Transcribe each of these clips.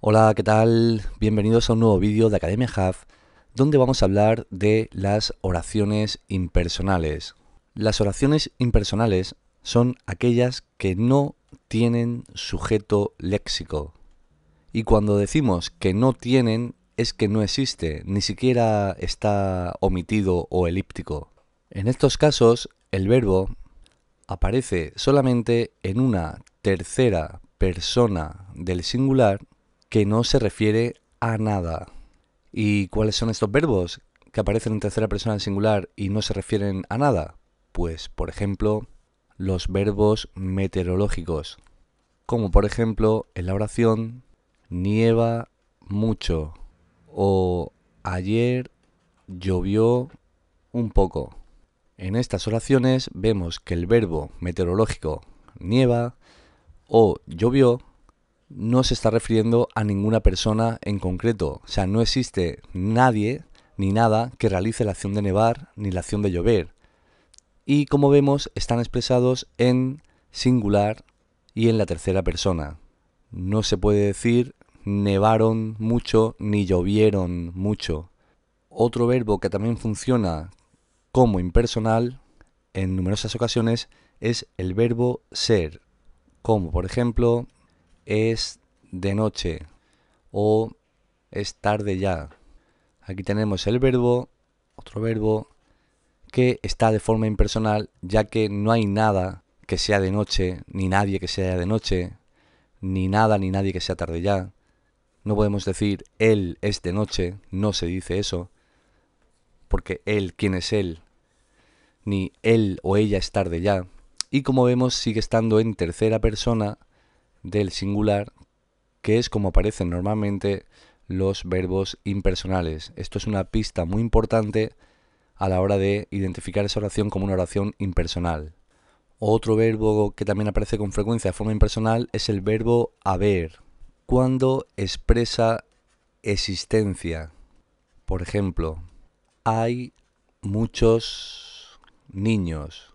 Hola, ¿qué tal? Bienvenidos a un nuevo vídeo de Academia Hub, donde vamos a hablar de las oraciones impersonales. Las oraciones impersonales son aquellas que no tienen sujeto léxico. Y cuando decimos que no tienen, es que no existe, ni siquiera está omitido o elíptico. En estos casos, el verbo aparece solamente en una tercera persona del singular que no se refiere a nada. ¿Y cuáles son estos verbos que aparecen en tercera persona del singular y no se refieren a nada? Pues, por ejemplo, los verbos meteorológicos, como por ejemplo en la oración nieva mucho o ayer llovió un poco. En estas oraciones vemos que el verbo meteorológico nieva o llovió no se está refiriendo a ninguna persona en concreto. O sea, no existe nadie ni nada que realice la acción de nevar ni la acción de llover. Y como vemos, están expresados en singular y en la tercera persona. No se puede decir nevaron mucho ni llovieron mucho. Otro verbo que también funciona como impersonal en numerosas ocasiones es el verbo ser, como por ejemplo es de noche o es tarde ya. Aquí tenemos el verbo, otro verbo, que está de forma impersonal, ya que no hay nada que sea de noche, ni nadie que sea de noche, ni nada ni nadie que sea tarde ya. No podemos decir él es de noche, no se dice eso, porque él, ¿quién es él? Ni él o ella es tarde ya. Y como vemos, sigue estando en tercera persona del singular, que es como aparecen normalmente los verbos impersonales. Esto es una pista muy importante a la hora de identificar esa oración como una oración impersonal. Otro verbo que también aparece con frecuencia de forma impersonal es el verbo haber, cuando expresa existencia. Por ejemplo, hay muchos niños.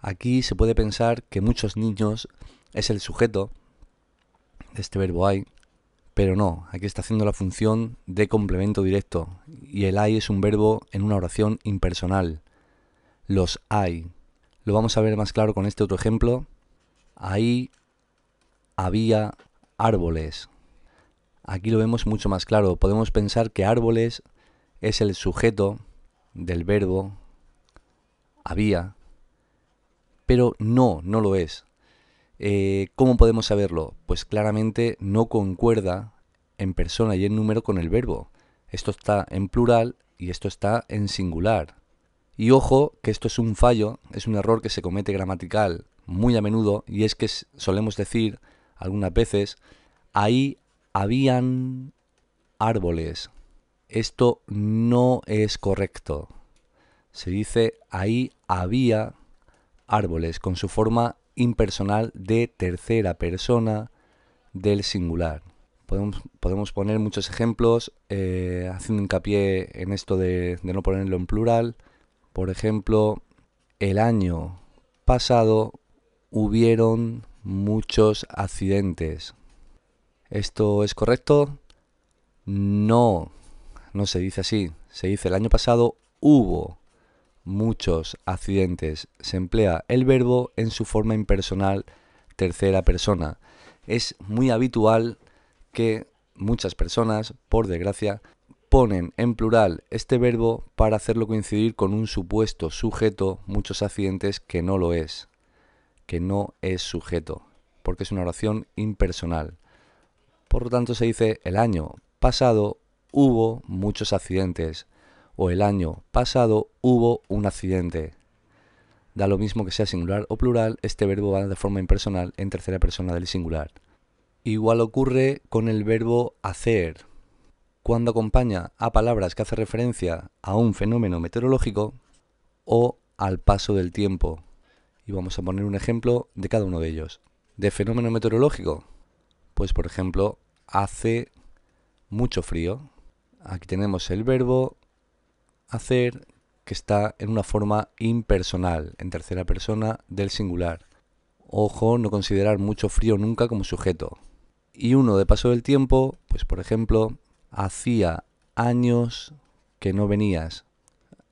Aquí se puede pensar que muchos niños es el sujeto de este verbo hay, pero no, aquí está haciendo la función de complemento directo y el hay es un verbo en una oración impersonal. Los hay. Lo vamos a ver más claro con este otro ejemplo. Ahí había árboles. Aquí lo vemos mucho más claro. Podemos pensar que árboles es el sujeto del verbo había, pero no lo es. ¿Cómo podemos saberlo? Pues claramente no concuerda en persona y en número con el verbo. Esto está en plural y esto está en singular. Y ojo que esto es un fallo, es un error que se comete gramatical muy a menudo, y es que solemos decir algunas veces ahí habían árboles. Esto no es correcto. Se dice ahí había árboles con su forma impersonal de tercera persona del singular. Podemos poner muchos ejemplos haciendo hincapié en esto de no ponerlo en plural. Por ejemplo, el año pasado hubieron muchos accidentes. ¿Esto es correcto? No, no se dice así. Se dice el año pasado hubo muchos accidentes. Se emplea el verbo en su forma impersonal tercera persona. Es muy habitual que muchas personas, por desgracia, ponen en plural este verbo para hacerlo coincidir con un supuesto sujeto, muchos accidentes, que no lo es, que no es sujeto, porque es una oración impersonal. Por lo tanto, se dice el año pasado hubo muchos accidentes o el año pasado hubo un accidente. Da lo mismo que sea singular o plural, este verbo va de forma impersonal en tercera persona del singular. Igual ocurre con el verbo hacer. Cuando acompaña a palabras que hacen referencia a un fenómeno meteorológico o al paso del tiempo. Y vamos a poner un ejemplo de cada uno de ellos. De fenómeno meteorológico, pues por ejemplo, hace mucho frío. Aquí tenemos el verbo hacer que está en una forma impersonal, en tercera persona del singular. Ojo, no considerar mucho frío nunca como sujeto. y uno de paso del tiempo, pues por ejemplo, hacía años que no venías.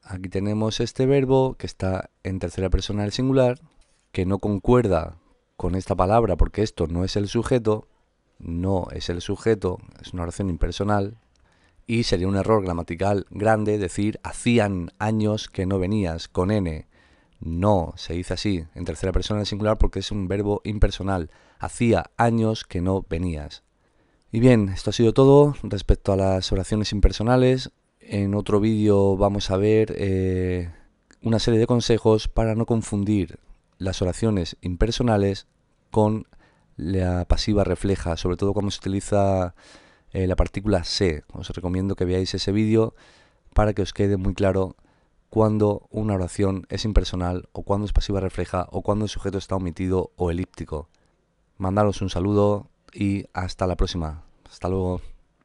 Aquí tenemos este verbo que está en tercera persona del singular, que no concuerda con esta palabra porque esto no es el sujeto, es una oración impersonal y sería un error gramatical grande decir hacían años que no venías con N. No se dice así en tercera persona del singular porque es un verbo impersonal. Hacía años que no venías. Y bien, esto ha sido todo respecto a las oraciones impersonales. En otro vídeo vamos a ver una serie de consejos para no confundir las oraciones impersonales con la pasiva refleja, sobre todo cuando se utiliza la partícula se. Os recomiendo que veáis ese vídeo para que os quede muy claro cuando una oración es impersonal o cuando es pasiva refleja o cuando el sujeto está omitido o elíptico. Mandaros un saludo y hasta la próxima. Hasta luego.